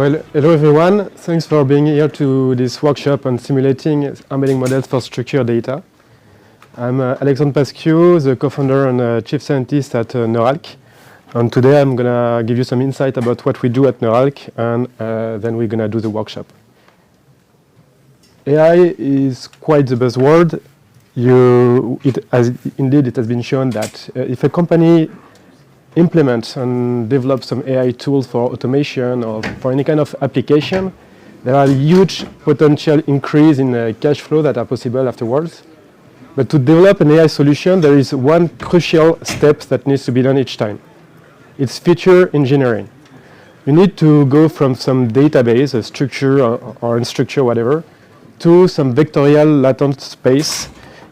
Well, hello everyone. Thanks for being here to this workshop on simulating embedding models for structured data. I'm Alexandre Pasquiou, the co-founder and chief scientist at Neuralk. And today I'm going to give you some insight about what we do at Neuralk, and then we're going to do the workshop. AI is quite the buzzword. Indeed, it has been shown that if a company implement and develop some AI tools for automation or for any kind of application, there are huge potential increase in cash flow that are possible afterwards. But to develop an AI solution, there is one crucial step that needs to be done each time. It's feature engineering. You need to go from some database, a structure or unstructured, whatever, to some vectorial latent space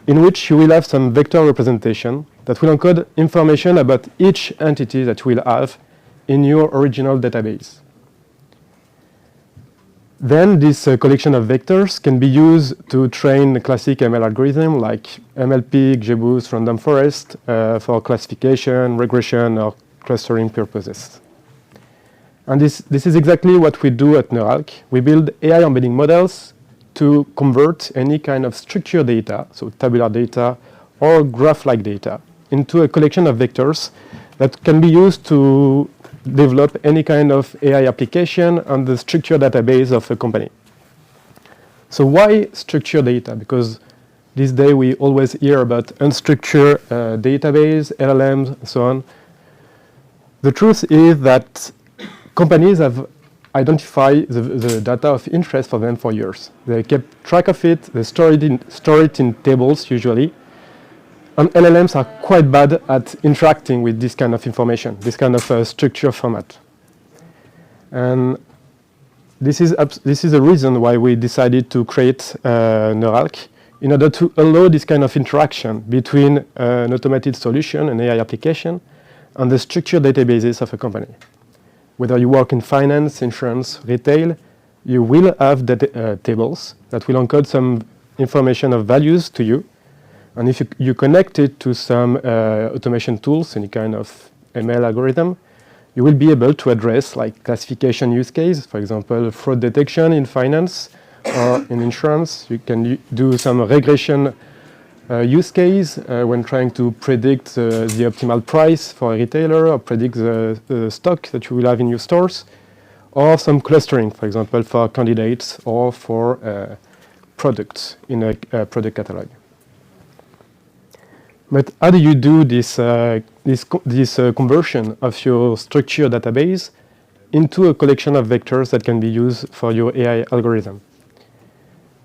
in which you will have some vector representation that will encode information about each entity that you will have in your original database. Then this collection of vectors can be used to train classic ML algorithm like MLP, XGBoost, random forest for classification, regression, or clustering purposes. And this is exactly what we do at Neuralk. We build AI embedding models to convert any kind of structured data, so tabular data or graph-like data, into a collection of vectors that can be used to develop any kind of AI application on the structured database of a company. So why structured data? Because this day we always hear about unstructured database, LLMs, and so on. The truth is that companies have identified the data of interest for them for years. They kept track of it, they store it in tables usually, and LLMs are quite bad at interacting with this kind of information, this kind of structure format. And this is the reason why we decided to create Neuralk, in order to allow this kind of interaction between an automated solution, an AI application, and the structured databases of a company. Whether you work in finance, insurance, retail, you will have tables that will encode some information of values to you. And if you connect it to some automation tools, any kind of ML algorithm, you will be able to address like classification use case, for example, fraud detection in finance or in insurance. You can do some regression use case when trying to predict the optimal price for a retailer or predict the stock that you will have in your stores, or some clustering, for example, for candidates or for products in a product catalog. But how do you do this conversion of your structured database into a collection of vectors that can be used for your AI algorithm?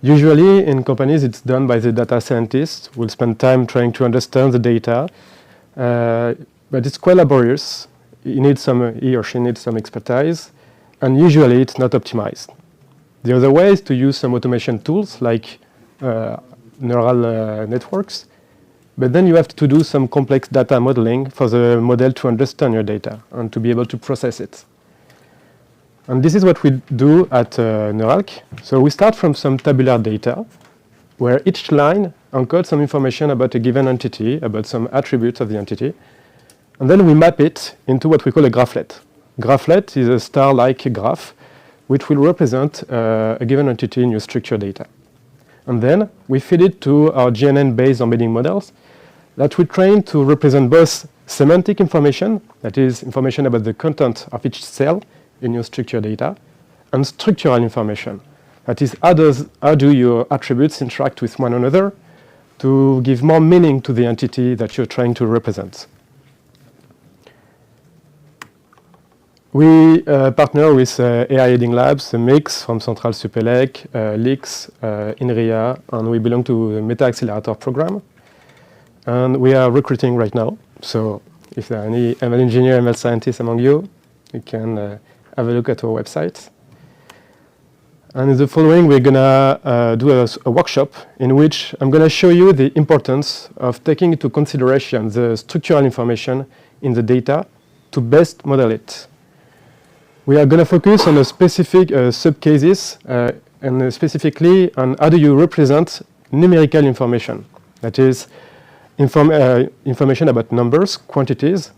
Usually in companies it's done by the data scientists who will spend time trying to understand the data, but it's quite laborious. He or she needs some expertise, and usually it's not optimized. The other way is to use some automation tools like neural networks. But then you have to do some complex data modeling for the model to understand your data and to be able to process it. And this is what we do at Neuralk. So we start from some tabular data, where each line encodes some information about a given entity, about some attributes of the entity. And then we map it into what we call a graphlet. Graphlet is a star-like graph, which will represent a given entity in your structured data. And then we feed it to our GNN-based embedding models that we train to represent both semantic information, that is information about the content of each cell in your structured data, and structural information, that is how do your attributes interact with one another to give more meaning to the entity that you're trying to represent. We partner with AI Heading Labs, a mix from Central Supélec, LIX, INRIA, and we belong to the Meta Accelerator program. And we are recruiting right now. So if there are any ML engineer, ML scientists among you, you can have a look at our website. And in the following, we're going to do a workshop in which I'm going to show you the importance of taking into consideration the structural information in the data to best model it. We are going to focus on a specific sub-cases and specifically on how do you represent numerical information. That is, information about numbers, quantities,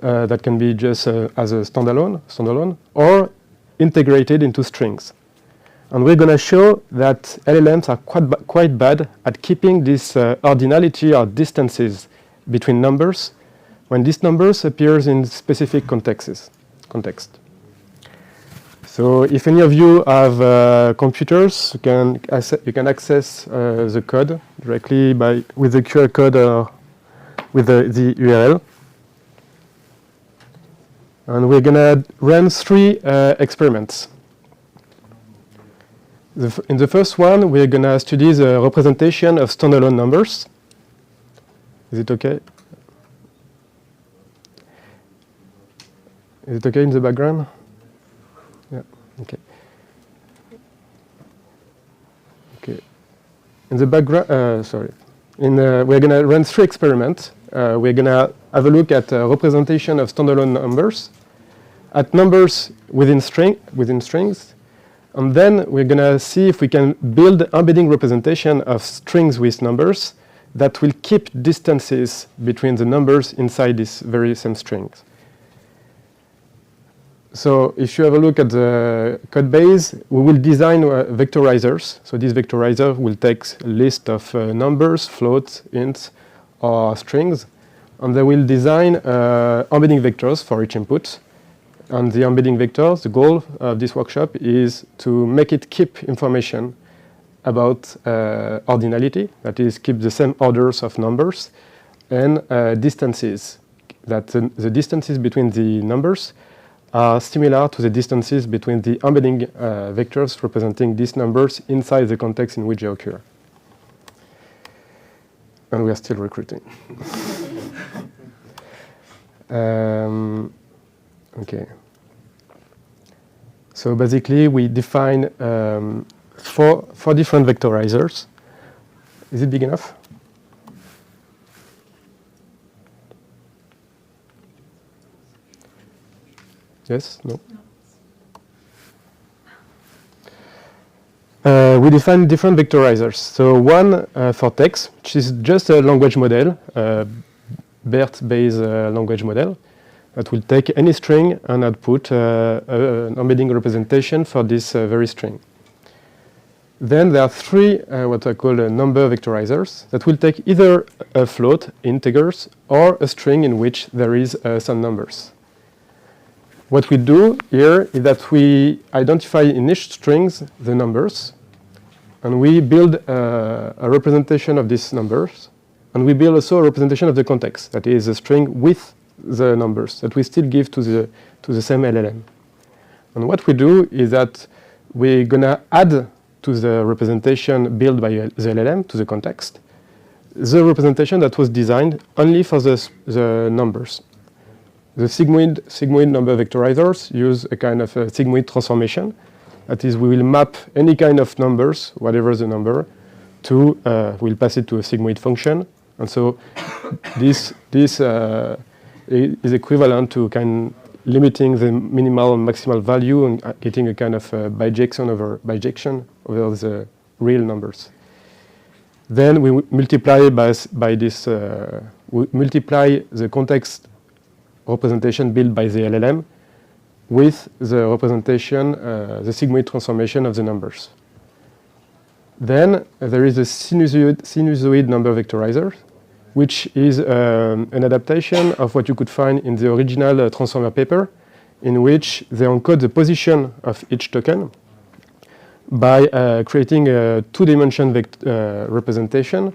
that can be just as a standalone, or integrated into strings. And we're going to show that LLMs are quite bad at keeping this ordinality or distances between numbers when these numbers appears in specific contexts. So if any of you have computers, you can access the code directly with the QR code or with the URL. And we're going to run 3 experiments. In the first one, we're going to study the representation of standalone numbers. Is it okay? Is it okay in the background? Yeah, okay. Okay. In the background, we're going to run 3 experiments. We're going to have a look at representation of standalone numbers, at numbers within strings, and then we're going to see if we can build embedding representation of strings with numbers that will keep distances between the numbers inside these very same strings. So if you have a look at the code base, we will design vectorizers. So this vectorizer will take a list of numbers, floats, ints, or strings, and they will design embedding vectors for each input. And the embedding vectors, the goal of this workshop is to make it keep information about ordinality, that is, keep the same orders of numbers, and distances, that the distances between the numbers are similar to the distances between the embedding vectors representing these numbers inside the context in which they occur. And we are still recruiting. Okay. So basically, we define 4 different vectorizers. Is it big enough? Yes? No? We define different vectorizers. So one for text, which is just a language model, BERT-based language model, that will take any string and output an embedding representation for this very string. Then there are 3 what I call number vectorizers that will take either a float, integers, or a string in which there is some numbers. What we do here is that we identify in each strings the numbers, and we build a representation of these numbers, and we build also a representation of the context, that is a string with the numbers that we still give to the same LLM. And what we do is that we're going to add to the representation built by the LLM, to the context, the representation that was designed only for the numbers. The sigmoid number vectorizers use a kind of a sigmoid transformation. That is, we will map any kind of numbers, whatever the number, to, we'll pass it to a sigmoid function. And so this is equivalent to limiting the minimal and maximal value and getting a kind of bijection over the real numbers. Then we multiply by this, we multiply the context representation built by the LLM with the representation, the sigmoid transformation of the numbers. Then there is a sinusoid number vectorizer, which is an adaptation of what you could find in the original transformer paper, in which they encode the position of each token by creating a 2-dimension representation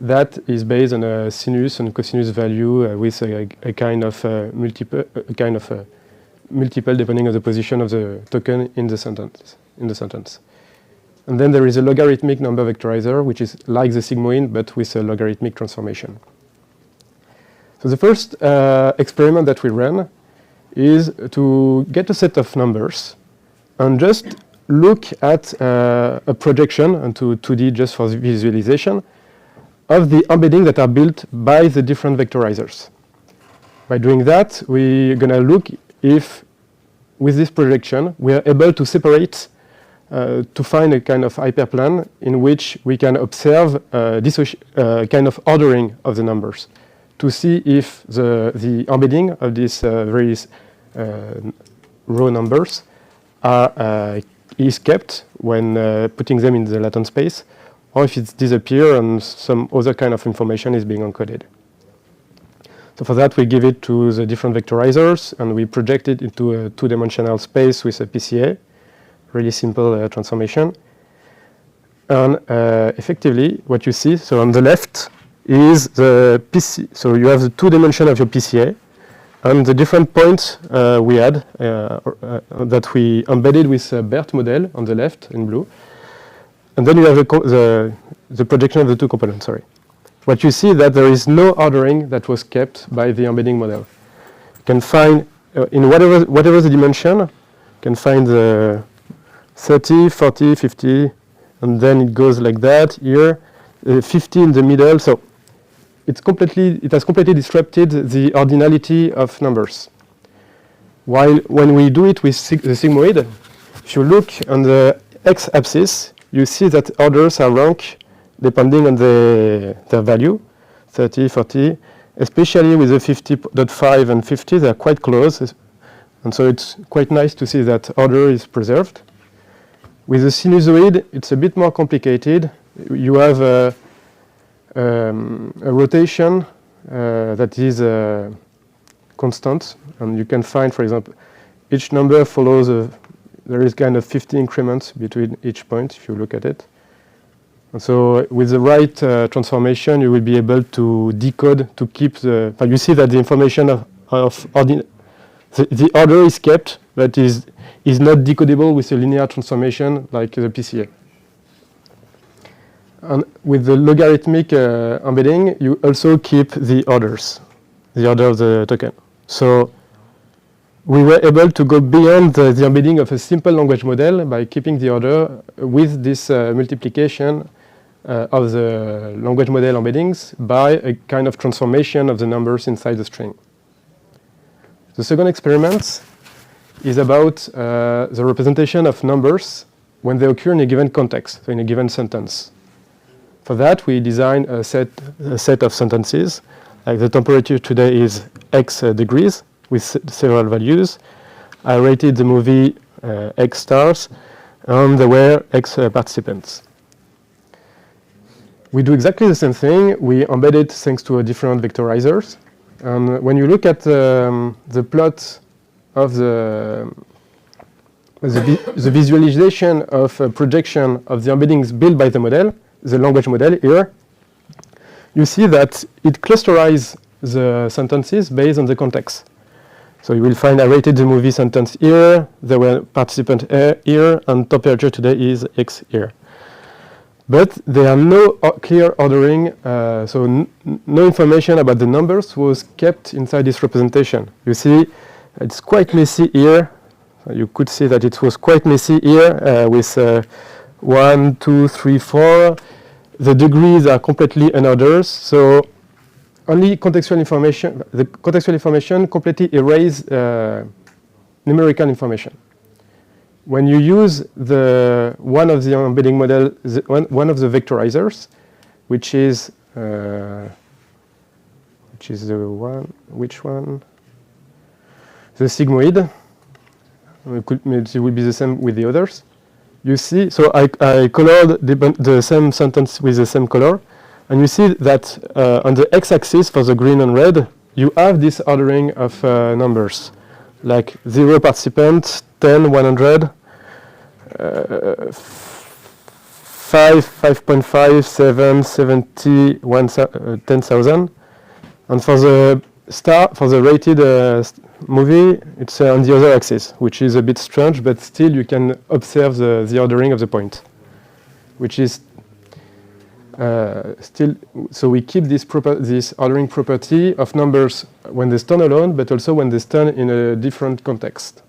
that is based on a sinus and cosinus value with a kind of multiple depending on the position of the token in the sentence. And then there is a logarithmic number vectorizer, which is like the sigmoid, but with a logarithmic transformation. So the first experiment that we ran is to get a set of numbers and just look at a projection onto 2D just for visualization of the embedding that are built by the different vectorizers. By doing that, we're going to look if, with this projection, we are able to separate to find a kind of hyperplane in which we can observe this kind of ordering of the numbers to see if the embedding of these various raw numbers is kept when putting them in the latent space, or if it's disappear and some other kind of information is being encoded. So for that, we give it to the different vectorizers, and we project it into a two-dimensional space with a PCA, really simple transformation. And effectively, what you see, so on the left is the PC. So you have the two dimension of your PCA, and the different points we had that we embedded with a BERT model on the left in blue. And then you have the projection of the two components, sorry. What you see that there is no ordering that was kept by the embedding model. You can find, in whatever the dimension, you can find the 30, 40, 50, and then it goes like that here, 50 in the middle. So it has completely disrupted the ordinality of numbers. While when we do it with the sigmoid, if you look on the x-axis, you see that orders are ranked depending on their value, 30, 40, especially with the 50.5 and 50, they're quite close. And so it's quite nice to see that order is preserved. With the sinusoid, it's a bit more complicated. You have a rotation that is constant, and you can find, for example, each number follows there is kind of 50 increments between each point if you look at it. And so with the right transformation, you will be able to decode to keep the. You see that the information the order is kept, but is not decodable with a linear transformation like the PCA. And with the logarithmic embedding, you also keep the orders, the order of the token. So we were able to go beyond the embedding of a simple language model by keeping the order with this multiplication of the language model embeddings by a kind of transformation of the numbers inside the string. The second experiment is about the representation of numbers when they occur in a given context, so in a given sentence. For that, we design a set of sentences. Like the temperature today is X degrees with several values. I rated the movie X stars, and there were X participants. We do exactly the same thing. We embed it thanks to different vectorizers. And when you look at the plot of the visualization of a projection of the embeddings built by the model, the language model here, you see that it clusterizes the sentences based on the context. So you will find I rated the movie sentence here, there were participants here, and temperature today is X here. But there are no clear ordering, so no information about the numbers was kept inside this representation. You see, it's quite messy here. You could see that it was quite messy here with 1, 2, 3, 4. The degrees are completely unordered, so only contextual information. The contextual information completely erases numerical information. When you use one of the embedding model, one of the vectorizers, which is the one, which one? The sigmoid. It will be the same with the others. You see, so I colored the same sentence with the same color, and you see that on the x-axis for the green and red, you have this ordering of numbers, like 0 participant, 10, 100, 5, 5.5, 7, 70, 10,000. And for the rated movie, it's on the other axis, which is a bit strange, but still you can observe the ordering of the point, which is still, so we keep this ordering property of numbers when they stand alone, but also when they stand in a different context.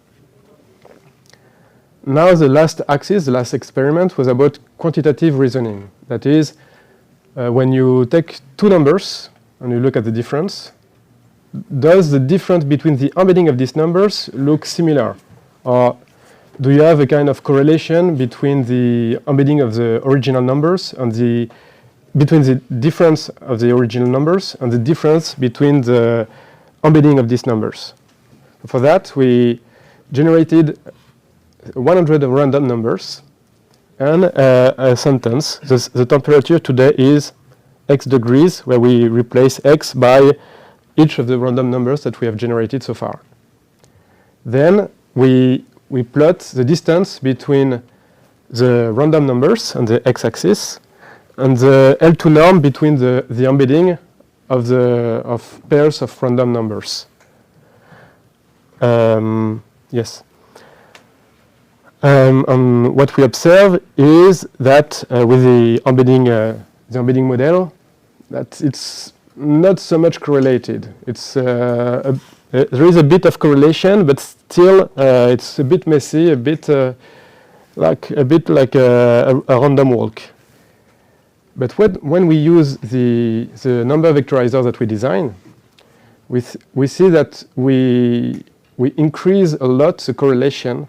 Now the last axis, the last experiment was about quantitative reasoning. That is, when you take two numbers and you look at the difference, does the difference between the embedding of these numbers look similar? Or do you have a kind of correlation between the embedding of the original numbers and between the difference of the original numbers and the difference between the embedding of these numbers? For that, we generated 100 random numbers and a sentence. The temperature today is X degrees, where we replace X by each of the random numbers that we have generated so far. Then we plot the distance between the random numbers on the x-axis and the L2 norm between the embedding of pairs of random numbers. Yes. And what we observe is that with the embedding model, that it's not so much correlated. It's there is a bit of correlation, but still it's a bit messy, a bit like a random walk. But when we use the number vectorizer that we design, we see that we increase a lot the correlation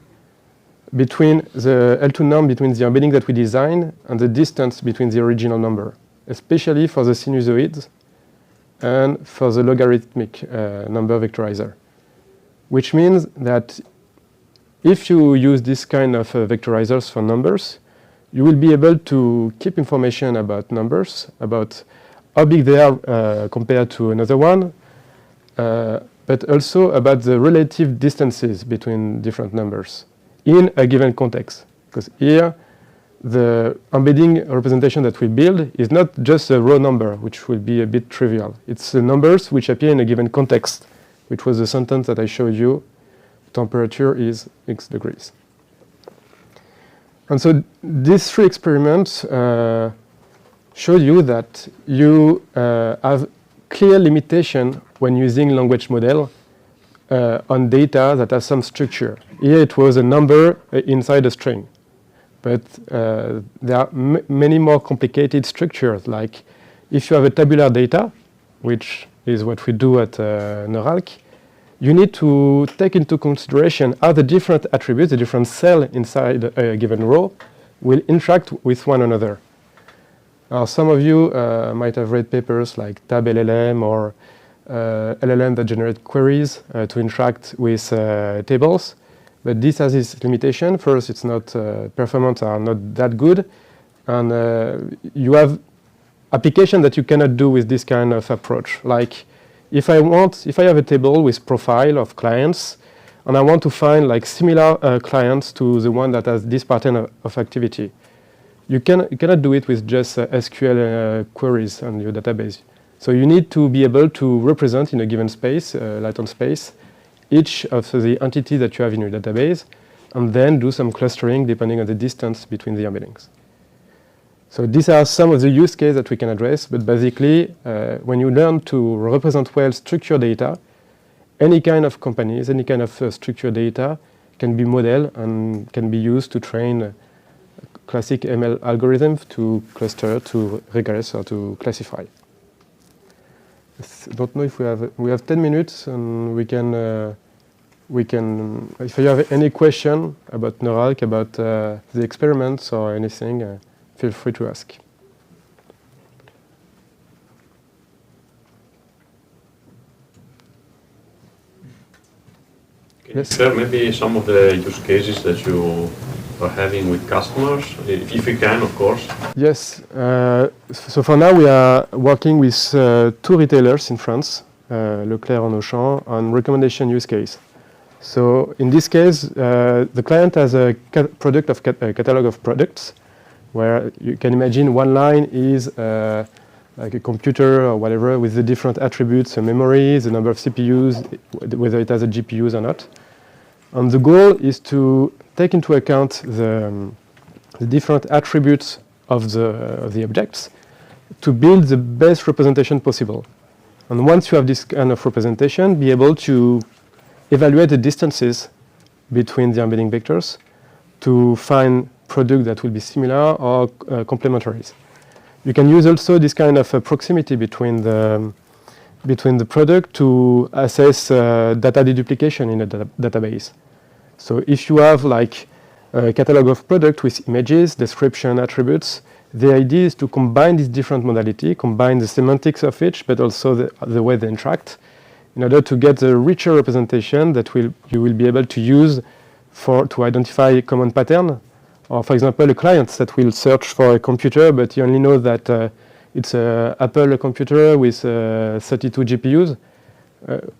between the L2 norm between the embedding that we design and the distance between the original number, especially for the sinusoids and for the logarithmic number vectorizer. Which means that if you use this kind of vectorizers for numbers, you will be able to keep information about numbers, about how big they are compared to another one, but also about the relative distances between different numbers in a given context. Because here, the embedding representation that we build is not just a raw number, which will be a bit trivial. It's the numbers which appear in a given context, which was the sentence that I showed you. Temperature is X degrees. And so these three experiments show you that you have clear limitation when using language model on data that has some structure. Here it was a number inside a string. But there are many more complicated structures, like if you have a tabular data, which is what we do at Neuralk, you need to take into consideration how the different attributes, the different cells inside a given row, will interact with one another. Now, some of you might have read papers like Tab LLM or LLM that generate queries to interact with tables. But this has its limitation. First, it's not performance are not that good, and you have application that you cannot do with this kind of approach. Like, if I have a table with profile of clients, and I want to find like similar clients to the one that has this pattern of activity, you cannot do it with just SQL queries on your database. So you need to be able to represent in a given space, latent space, each of the entity that you have in your database, and then do some clustering depending on the distance between the embeddings. So these are some of the use cases that we can address, but basically, when you learn to represent well structured data, any kind of companies, any kind of structured data can be modeled and can be used to train classic ML algorithms to cluster, to regress, or to classify. I don't know if we have 10 minutes, and we can if you have any question about Neuralk, about the experiments or anything, feel free to ask. Can you share maybe some of the use cases that you are having with customers, if you can, of course? Yes. So for now, we are working with two retailers in France, Leclerc and Auchan, on recommendation use case. So in this case, the client has a catalog of products, where you can imagine one line is like a computer or whatever with the different attributes, the memory, the number of CPUs, whether it has a GPUs or not. And the goal is to take into account the different attributes of the objects to build the best representation possible. And once you have this kind of representation, be able to evaluate the distances between the embedding vectors to find products that will be similar or complementaries. You can use also this kind of proximity between the product to assess data deduplication in a database. So if you have like a catalog of products with images, description, attributes, the idea is to combine these different modalities, combine the semantics of each, but also the way they interact, in order to get the richer representation that you will be able to use to identify common pattern. Or, for example, a client that will search for a computer, but you only know that it's an Apple computer with 32 GPUs.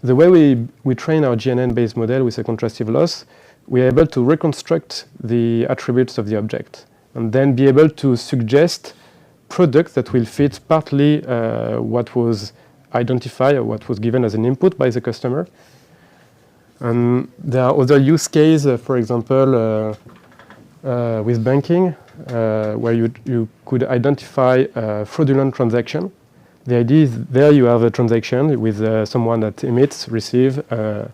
The way we train our GNN-based model with a contrastive loss, we are able to reconstruct the attributes of the object and then be able to suggest products that will fit partly what was identified or what was given as an input by the customer. And there are other use cases, for example, with banking, where you could identify a fraudulent transaction. The idea is there you have a transaction with someone that emits, receives an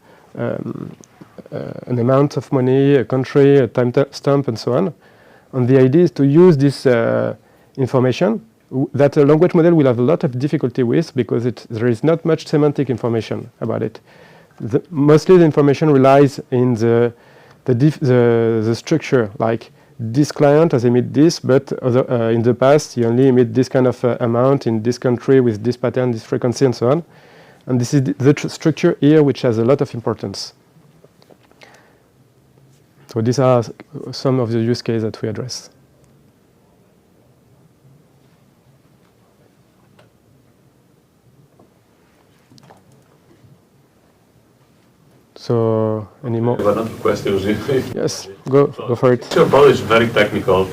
amount of money, a country, a time stamp, and so on. And the idea is to use this information that a language model will have a lot of difficulty with because there is not much semantic information about it. Mostly the information relies in the structure, like this client has emit this, but in the past he only emit this kind of amount in this country with this pattern, this frequency, and so on. And this is the structure here which has a lot of importance. So these are some of the use cases that we address. So, any more? Another question. Yes, go for it. Your model is very technical.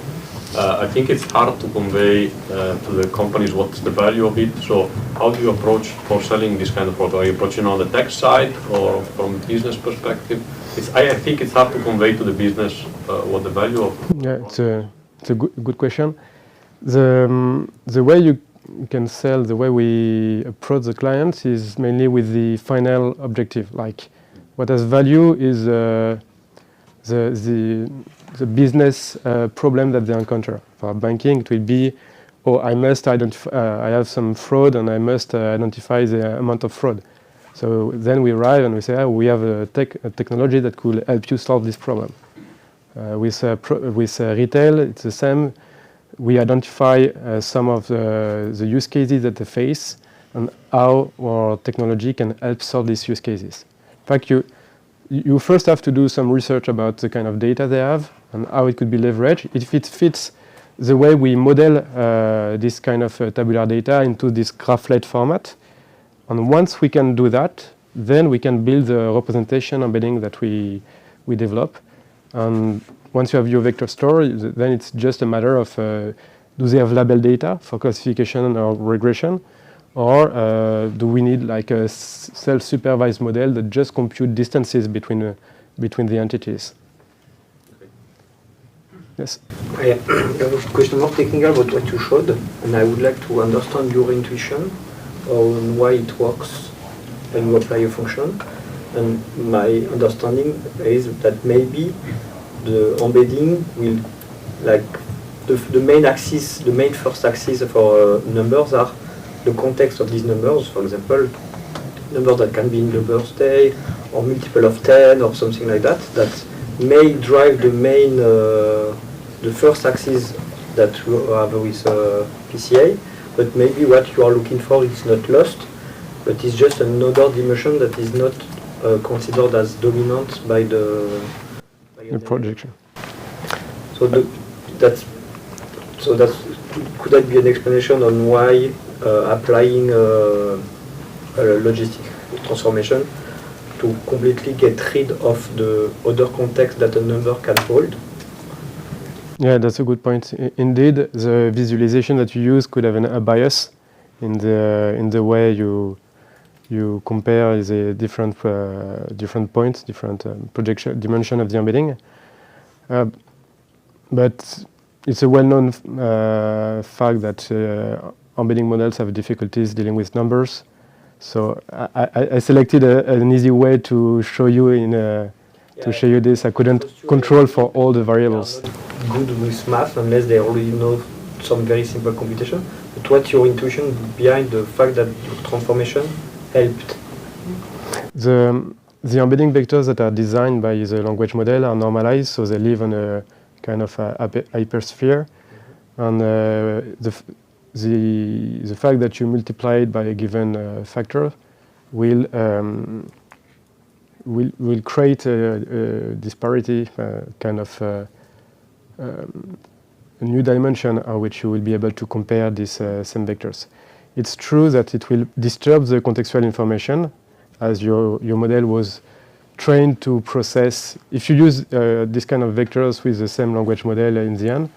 I think it's hard to convey to the companies what's the value of it. So, how do you approach for selling this kind of product? Are you approaching on the tech side or from business perspective? I think it's hard to convey to the business what the value of. Yeah, it's a good question. The way you can sell, the way we approach the clients is mainly with the final objective, like. What has value is the business problem that they encounter. For banking, it will be, I must identify, I have some fraud and I must identify the amount of fraud. So then we arrive and we say, we have a technology that could help you solve this problem. With retail, it's the same. We identify some of the use cases that they face and how our technology can help solve these use cases. In fact, you first have to do some research about the kind of data they have and how it could be leveraged. If it fits the way we model this kind of tabular data into this graph-led format, and once we can do that, then we can build the representation embedding that we develop. And once you have your vector store, then it's just a matter of do they have label data for classification or regression? Or do we need like a self-supervised model that just compute distances between the entities? Yes? I have a question more technical about what you showed, and I would like to understand your intuition on why it works when you apply a function. And my understanding is that maybe the embedding will, like the main axis, the main first axis for numbers are the context of these numbers, for example, numbers that can be in the birthday or multiple of 10 or something like that, that may drive the main, the first axis that you have with PCA, but maybe what you are looking for is not lost, but it's just another dimension that is not considered as dominant by the projection. So could that be an explanation on why applying a logistic transformation to completely get rid of the other context that a number can hold? Yeah, that's a good point. Indeed, the visualization that you use could have a bias in the way you compare the different points, different projection dimension of the embedding. But it's a well-known fact that embedding models have difficulties dealing with numbers. So I selected an easy way to show you show you this. I couldn't control for all the variables. Good with math unless they already know some very simple computation. But what's your intuition behind the fact that transformation helped? The embedding vectors that are designed by the language model are normalized, so they live on a kind of hypersphere, and the fact that you multiply it by a given factor will will create a disparity, kind of a new dimension on which you will be able to compare these same vectors. It's true that it will disturb the contextual information, as your model was trained to process. If you use this kind of vectors with the same language model in the end,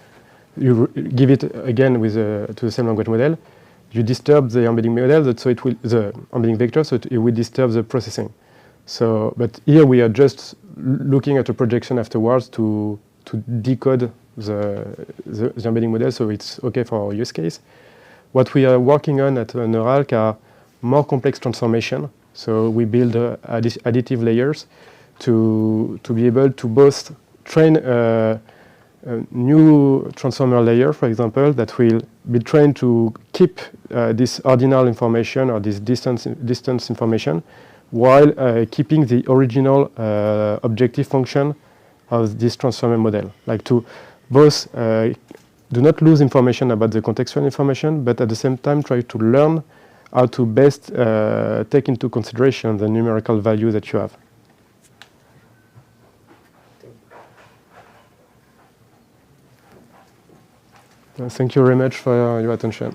you give it again with to the same language model, you disturb the embedding model, so it will the embedding vector, so it will disturb the processing. So, but here we are just looking at a projection afterwards to decode the embedding model, so it's okay for our use case. What we are working on at Neuralk are more complex transformation. So we build additive layers to be able to both train a new transformer layer, for example, that will be trained to keep this ordinal information or this distance information while keeping the original objective function of this transformer model. Like to both do not lose information about the contextual information, but at the same time try to learn how to best take into consideration the numerical value that you have. Thank you very much for your attention.